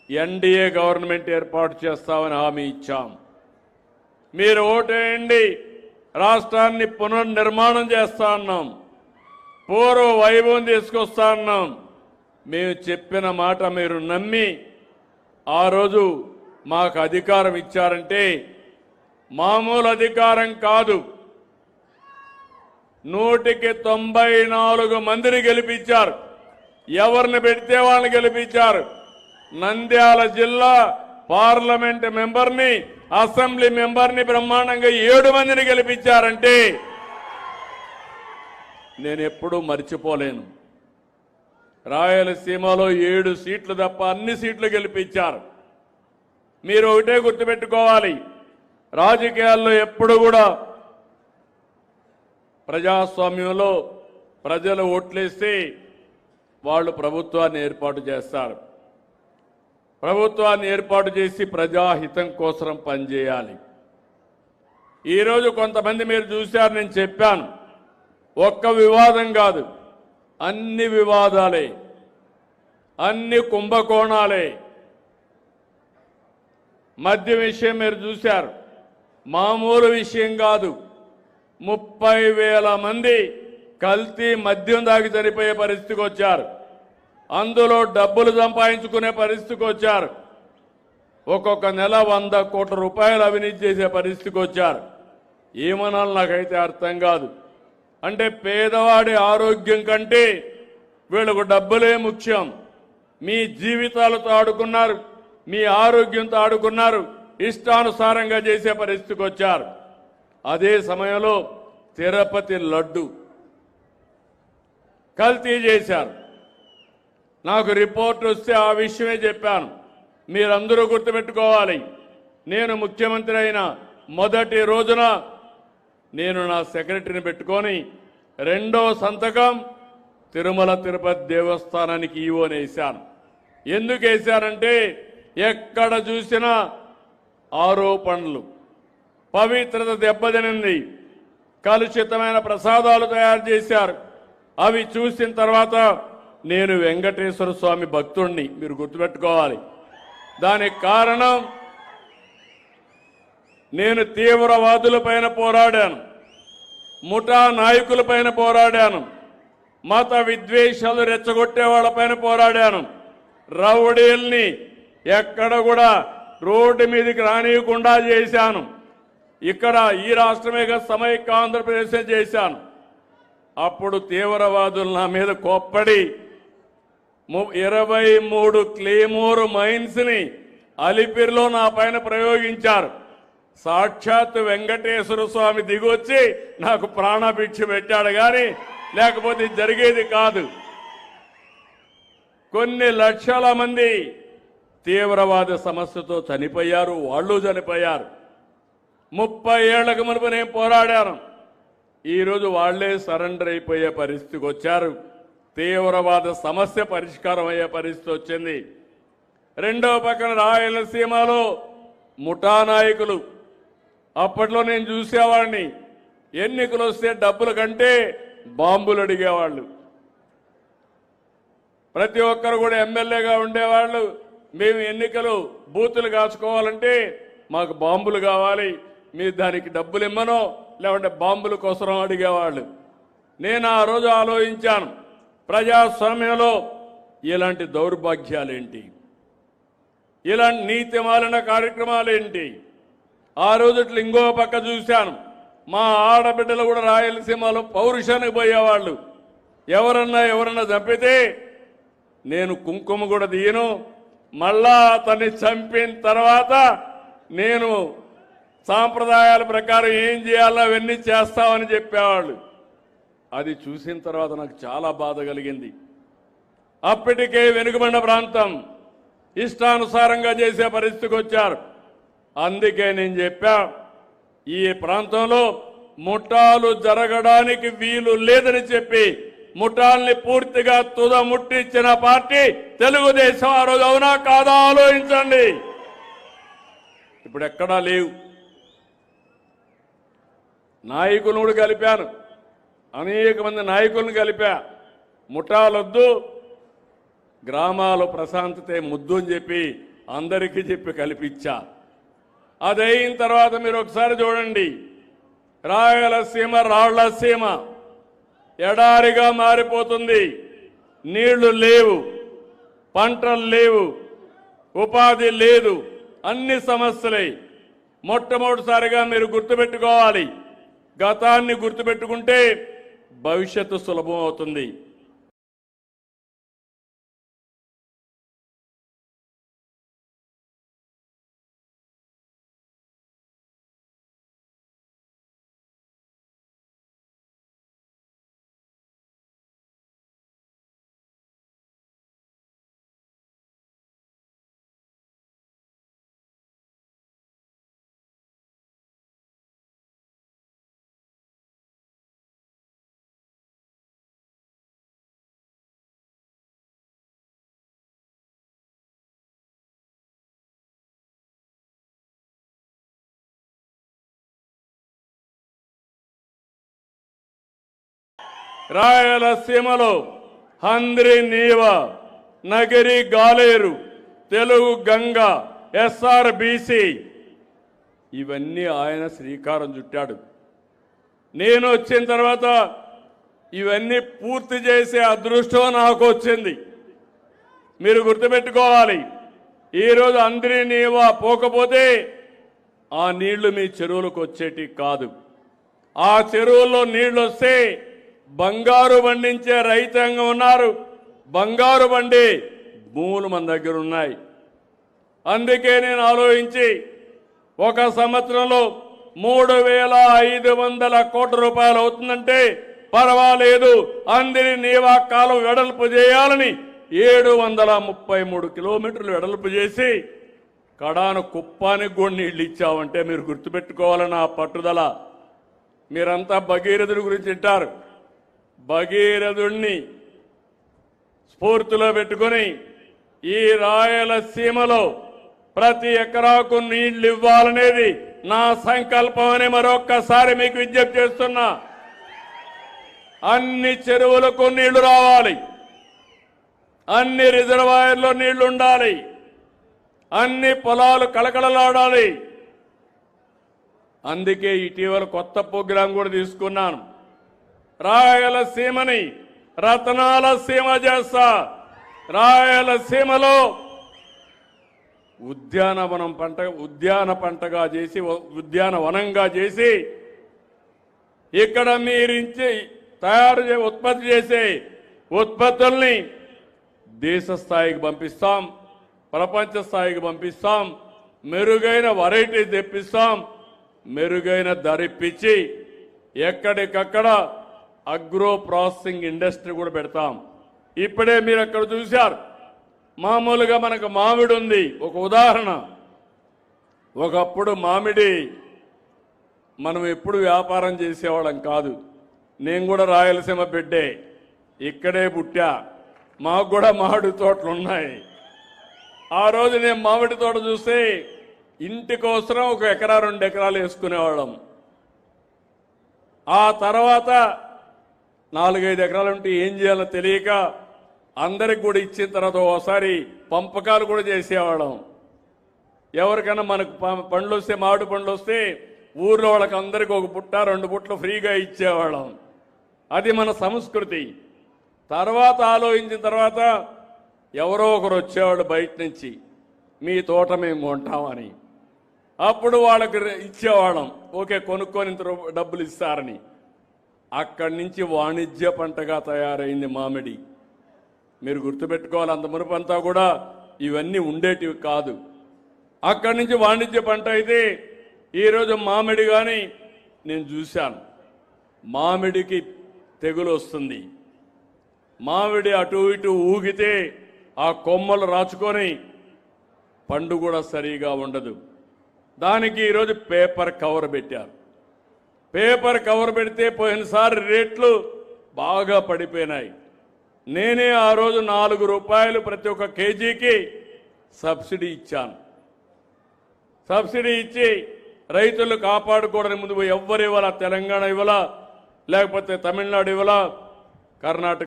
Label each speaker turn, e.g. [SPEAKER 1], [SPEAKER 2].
[SPEAKER 1] NDA government ఏర్పాటు చేస్తామని హామీ ఇచ్చాం. మీరు ఓటేయండి, రాష్ట్రాన్ని పునర్నిర్మాణం చేస్తా అన్నాం, పూర్వ వైభవం తీసుకొస్తా అన్నాం. మేము చెప్పిన మాట మీరు నమ్మి ఆ రోజు మాకు అధికారం ఇచ్చారంటే మామూలు అధికారం కాదు. 194 మందిని గెలిపించారు. ఎవరిని పెడితే వాళ్ళని గెలిపించారు. నంద్యాల జిల్లా పార్లమెంట్ మెంబర్ని, అసెంబ్లీ మెంబర్ని బ్రహ్మాండంగా 7 మందిని గెలిపించారంటే నేను ఎప్పుడూ మర్చిపోలేను. రాయలసీమలో 7 సీట్లు తప్ప అన్ని సీట్లు గెలిపించారు. మీరు ఒకటే గుర్తుపెట్టుకోవాలి, రాజకీయాల్లో ఎప్పుడు కూడా ప్రజాస్వామ్యంలో ప్రజలు ఓట్లేస్తే వాళ్ళు ప్రభుత్వాన్ని ఏర్పాటు చేస్తారు. ప్రభుత్వాన్ని ఏర్పాటు చేసి ప్రజాహితం కోసం పనిచేయాలి. ఈరోజు కొంతమంది మీరు చూశారు, నేను చెప్పాను, ఒక్క వివాదం కాదు, అన్ని వివాదాలే, అన్ని కుంభకోణాలే. మద్య విషయం మీరు చూశారు, మామూలు విషయం కాదు. 30,000 మంది కల్తీ మద్యం దాగి చనిపోయే పరిస్థితికి వచ్చారు. అందులో డబ్బులు సంపాదించుకునే పరిస్థితికి వచ్చారు. ఒక్కొక్క నెల 100 కోట్ల రూపాయలు అవినీతి చేసే పరిస్థితికి వచ్చారు. ఏమనాలి నాకైతే అర్థం కాదు. అంటే పేదవాడి ఆరోగ్యం కంటే వీళ్ళకు డబ్బులే ముఖ్యం. మీ జీవితాలతో ఆడుకున్నారు, మీ ఆరోగ్యంతో ఆడుకున్నారు, ఇష్టానుసారంగా చేసే పరిస్థితికి వచ్చారు. అదే సమయంలో తిరుపతి లడ్డు కల్తీ చేశారు. నాకు రిపోర్ట్ వస్తే ఆ విషయమే చెప్పాను. మీరందరూ గుర్తుపెట్టుకోవాలి, నేను ముఖ్యమంత్రి అయిన మొదటి రోజున నేను నా సెక్రటరీని పెట్టుకొని 2వ సంతకం తిరుమల తిరుపతి దేవస్థానానికి ఈవోని వేశాను. ఎందుకు వేశానంటే ఎక్కడ చూసినా ఆరోపణలు, పవిత్రత దెబ్బతినింది, కలుషితమైన ప్రసాదాలు తయారు చేశారు. అవి చూసిన తర్వాత నేను వెంకటేశ్వర స్వామి భక్తుణ్ణి, మీరు గుర్తుపెట్టుకోవాలి. దానికి కారణం నేను తీవ్రవాదులపైన పోరాడాను, ముఠా నాయకులపైన పోరాడాను, మత విద్వేషాలు రెచ్చగొట్టే వాళ్ళపైన పోరాడాను, రౌడీల్ని ఎక్కడ కూడా రోడ్డు మీదకి రానియకుండా చేశాను. ఇక్కడ ఈ రాష్ట్రమే సమైక్య ఆంధ్రప్రదేశ్ చేశాను. అప్పుడు తీవ్రవాదులు నా మీద కోప్పడి 23 క్లేమోర్ మైన్స్ ని అలిపిరిలో నా పైన ప్రయోగించారు. సాక్షాత్ వెంకటేశ్వర స్వామి దిగొచ్చి నాకు ప్రాణభిక్ష పెట్టాడు, కానీ లేకపోతే జరిగేది కాదు. కొన్ని లక్షల మంది తీవ్రవాద సమస్యతో చనిపోయారు, వాళ్ళు చనిపోయారు. 30 ఏళ్లకు మునుపు నేను పోరాడాను. ఈరోజు వాళ్లే సరెండర్ అయిపోయే పరిస్థితికి వచ్చారు. తీవ్రవాద సమస్య పరిష్కారం అయ్యే పరిస్థితి వచ్చింది. రెండో పక్కన రాయలసీమలో ముఠా నాయకులు, అప్పట్లో నేను చూసేవాడిని, ఎన్నికలు వస్తే డబ్బుల కంటే బాంబులు అడిగేవాళ్ళు. ప్రతి ఒక్కరు కూడా ఎమ్మెల్యేగా ఉండేవాళ్ళు. మేము ఎన్నికలు బూతులు కాచుకోవాలంటే మాకు బాంబులు కావాలి, మీరు దానికి డబ్బులు ఇమ్మనో లేకుంటే బాంబుల కోసం అడిగేవాళ్ళు. నేను ఆ రోజు ఆలోచించాను, ప్రజాస్వామ్యంలో ఇలాంటి దౌర్భాగ్యాలేంటి, ఇలాంటి నీతి మాలిన కార్యక్రమాలేంటి. ఆ రోజు ఇంకో పక్క చూశాను, మా ఆడబిడ్డలు కూడా రాయలసీమలో పౌరుషానికి పోయేవాళ్ళు. ఎవరన్నా చంపితే నేను కుంకుమ కూడా తీయను, మళ్ళా అతన్ని చంపిన తర్వాత నేను సాంప్రదాయాల ప్రకారం ఏం చేయాలో అవన్నీ చేస్తామని చెప్పేవాళ్ళు. అది చూసిన తర్వాత నాకు చాలా బాధ కలిగింది. అప్పటికే వెనుకబడిన ప్రాంతం, ఇష్టానుసారంగా చేసే పరిస్థితికి వచ్చారు. అందుకే నేను చెప్పా, ఈ ప్రాంతంలో ముఠాలు జరగడానికి వీలు లేదని చెప్పి ముఠాల్ని పూర్తిగా తుదముట్టించిన పార్టీ తెలుగుదేశం. ఆ రోజు అవునా కాదా ఆలోచించండి. ఇప్పుడు ఎక్కడా లేవు. నాయకులను కూడా కలిపాను, అనేక మంది నాయకులను కలిపా. ముఠాలొద్దు, గ్రామాల ప్రశాంతతే ముద్దు అని చెప్పి అందరికీ చెప్పి కల్పించా. అదైన తర్వాత మీరు ఒకసారి చూడండి, రాయలసీమ రాళ్లసీమ ఎడారిగా మారిపోతుంది. నీళ్లు లేవు, పంటలు లేవు, ఉపాధి లేదు, అన్ని సమస్యలే. మొట్టమొదటిసారిగా మీరు గుర్తుపెట్టుకోవాలి, గతాన్ని గుర్తుపెట్టుకుంటే భవిష్యత్తు సులభం అవుతుంది. రాయలసీమలో హంద్రి నీవ, నగిరి గాలేరు, తెలుగు గంగ, SRBC ఇవన్నీ ఆయన శ్రీకారం చుట్టాడు. నేను వచ్చిన తర్వాత ఇవన్నీ పూర్తి చేసే అదృష్టం నాకు వచ్చింది. మీరు గుర్తుపెట్టుకోవాలి, ఈరోజు హంద్రి నీవ పోకపోతే ఆ నీళ్లు మీ చెరువులకు వచ్చేటి కాదు. ఆ చెరువుల్లో నీళ్లు వస్తే బంగారు పండించే రైతాంగం ఉన్నారు, బంగారు పండే భూములు మన దగ్గర ఉన్నాయి. అందుకే నేను ఆలోచించి ఒక సంవత్సరంలో 3,500 కోట్ల రూపాయలు అవుతుందంటే పర్వాలేదు, హంద్రి నీవా కాలం వెడల్పు చేయాలని 733 కిలోమీటర్లు వెడల్పు చేసి కడాను కుప్పానికి కూడా నీళ్లు ఇచ్చామంటే మీరు గుర్తుపెట్టుకోవాలని ఆ పట్టుదల. మీరంతా భగీరథుడి గురించి వింటారు. భగీరథుణ్ణి స్ఫూర్తిలో పెట్టుకొని ఈ రాయలసీమలో ప్రతి ఎకరాకు నీళ్లు ఇవ్వాలనేది నా సంకల్పం అని మరొక్కసారి మీకు విజ్ఞప్తి చేస్తున్నా. అన్ని చెరువులకు నీళ్లు రావాలి, అన్ని రిజర్వాయర్లో నీళ్లు ఉండాలి, అన్ని పొలాలు కళకళలాడాలి. అందుకే ఇటీవల కొత్త ప్రోగ్రాం కూడా తీసుకున్నాను. రాయలసీమని రతనాల సీమ చేస్తా. రాయలసీమలో ఉద్యానవనంగా చేసి ఇక్కడ మీరించి ఉత్పత్తి చేసే ఉత్పత్తుల్ని దేశ స్థాయికి పంపిస్తాం, ప్రపంచ స్థాయికి పంపిస్తాం, మెరుగైన వెరైటీ తెప్పిస్తాం, మెరుగైన ధర ఇప్పించి ఎక్కడికక్కడ అగ్రో ప్రాసెసింగ్ ఇండస్ట్రీ కూడా పెడతాం. ఇప్పుడే మీరు అక్కడ చూశారు, మామూలుగా మనకు మామిడి ఉంది. ఒక ఉదాహరణ, ఒకప్పుడు మామిడి మనం ఎప్పుడు వ్యాపారం చేసేవాళ్ళం కాదు. నేను కూడా రాయలసీమ బిడ్డే, ఇక్కడే పుట్టా, మాకు కూడా మామిడి తోటలు ఉన్నాయి. ఆ రోజు నేను మామిడి తోట చూస్తే ఇంటికోసం 1 ఎకరా 2 ఎకరాలు వేసుకునేవాళ్ళం. ఆ తర్వాత 4-5 ఎకరాలు ఉంటే ఏం చేయాలో తెలియక అందరికి కూడా ఇచ్చిన తర్వాత ఒకసారి పంపకాలు కూడా చేసేవాళ్ళం. ఎవరికైనా మనకు పండ్లు వస్తే, మామిడి పండ్లు వస్తే ఊర్లో వాళ్ళకి అందరికి 1 పుట్ట 2 పుట్టలు ఫ్రీగా ఇచ్చేవాళ్ళం. అది మన సంస్కృతి. తర్వాత ఆలోచించిన తర్వాత ఎవరో ఒకరు వచ్చేవాళ్ళు బయట నుంచి, మీ తోట మేము కొంటామని. అప్పుడు వాళ్ళకి ఇచ్చేవాళ్ళం, ఓకే కొనుక్కొని ఇంత డబ్బులు ఇస్తారని. అక్కడి నుంచి వాణిజ్య పంటగా తయారైంది మామిడి. మీరు గుర్తుపెట్టుకోవాలి, అంత మునుపంతా కూడా ఇవన్నీ ఉండేటివి కాదు. అక్కడి నుంచి వాణిజ్య పంట అయితే ఈరోజు మామిడి కానీ నేను చూశాను, మామిడికి తెగులు వస్తుంది. మామిడి అటు ఇటు ఊగితే ఆ కొమ్మలు రాచుకొని పండు కూడా సరిగా ఉండదు. దానికి ఈరోజు పేపర్ కవర్ పెట్టారు. పేపర్ కవర్ పెడితే పోయినసారి రేట్లు బాగా పడిపోయినాయి. నేనే ఆ రోజు 4 రూపాయలు ప్రతి ఒక్క కేజీకి సబ్సిడీ ఇచ్చాను. సబ్సిడీ ఇచ్చి రైతులు కాపాడుకోవడానికి ముందు ఎవ్వరు ఇవ్వాలా, తెలంగాణ ఇవ్వాలా, లేకపోతే తమిళనాడు ఇవ్వాలా, కర్ణాటక